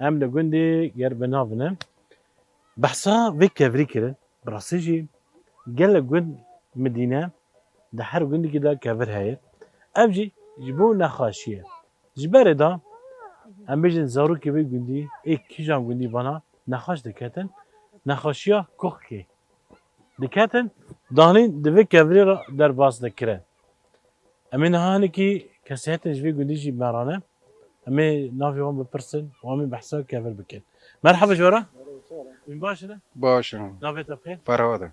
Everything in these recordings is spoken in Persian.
ام لگوندی گر بنابنه بحثا وی کفری کرد براسیجی گل گوند مدینه ده هر گوندی که دا کفر هایه افجی جبو نخاشیه جبره دا ام بیجن زارو که بی گوندی ایک کیجان گوندی بانا نخاش دکتن نخاشیا کوخ کی دکتن دانین دوی کفری را در باز دکره امین هانی کی کسی هتن جوی گوندی جی مرانه امی نافی هم بپرسن و امی بحثا کفر بکن مرحبا جورا من باشه باشه نافی تبخیر فراده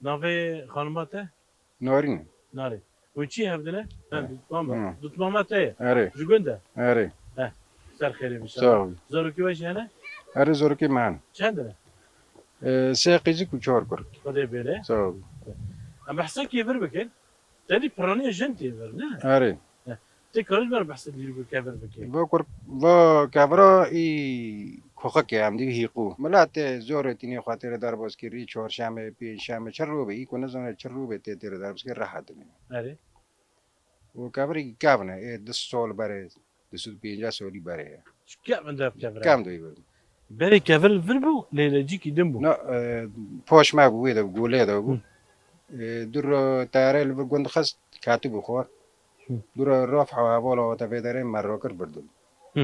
نافی خانماته نارین ناری و چی هفدنه ماما اه. دوت ماما تایه اره جگونده اره سر خیلی میشه ساوی زارو کی باشه نه اره زورکی من چنده سه قیزی کوچار کرد خدای بیره ساوی ام بحثا کفر بکن تانی پرانی جنتی بر نه اره تی کارش بر بحثا دیگه کفر بکن و کبرا ای کوخه که هم دیگه هیقو ملت زور تینی خاطر در باز کری چهارشنبه پنجشنبه چه رو به ای کنه زنه چه رو به تیر در باز که راحت نمی آره و کبری کابنه 10 سال بره 250 سالی بره شو من دارم کفر کم دوی بره بری کفر بو لیلا جی کی دم بو نه پاش ما بوده گوله ده بو در تاره لبر گند خست کاتب بخور در رفع حوالا و تفیدره مراکر بردم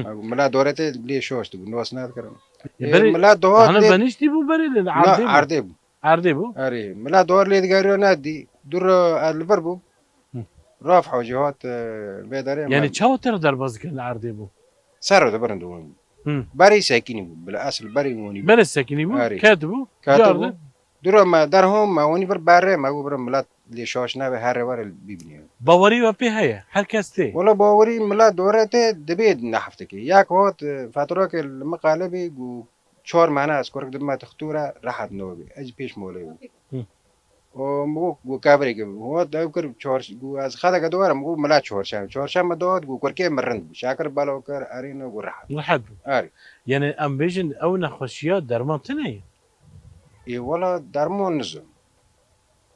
ملا دورته بلی شوشت بو نواس ناد کردم بری ملا دور هنو لید بنیشتی بو بری لیلا نه عرضه بو عرضه بو عرضه بو اره ملا دور لید گاریو نادی در البر بو رفع جهات بیداره یعنی چاو تر در باز کن عرضه بو سر ده برندون بری ساکنی بو بلا اصل بری مونی بری سکنی بو آره. کات بو کاتب جارده بو در ما در هم ما ونی بر بره ما بر ملت لیشاش نه به هر ور ببینی باوری و پی هیا هر کس تی والله باوری ملا دورته دبید نحفته کی یک وقت فتره که مقاله بی گو 4 معنی از کرک دم تختوره راحت نوبی از پیش موله و مگو گو کابری که هو داو کر 4 گو از خدا که دوره مگو ملا 4 داد گو کرکی مرند شاکر بالا کر ارینه گو راحت راحت بو آری یعنی ام بیجن او نخوشیات درمان تنه ای والله درمون نزم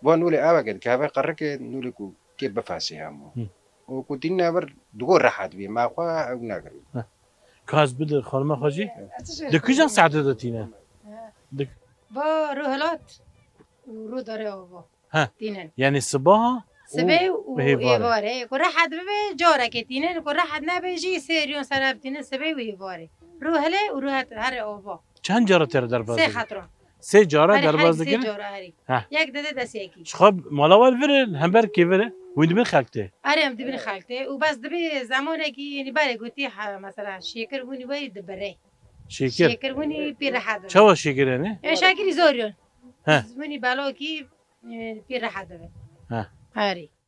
و نولی آوا که کابه قرک نولی کو که بفاسی همو و کو دین نبر دو راحت بی ما خو او نگری کاز بده خانم خاجی دکیجان ساعته داتینه دک با روحلات رو داره آوا ها تینن یعنی صبح سبه و هیواره ایواره که راحت به جاره که تینن که راحت نبیجی سریون سراب تینن سبه و ایواره روحله و روحت هر آوا چند جاره تر در باز سه دکن؟ خطران سه جاره هر در هر باز سه دکنه جاره هری ها یک داده دست یکی خب مالاوال فرن هم بر کی وره وین من خلقته آره هم دبیر خالته و بس دبی زمانه که یعنی بله گویی مثلا شکر ونی باید دبره شکر شکر ونی پیر راحت چوا شکره نه یعنی شکری زوریون ها ونی بالا کی پیر راحت ها هری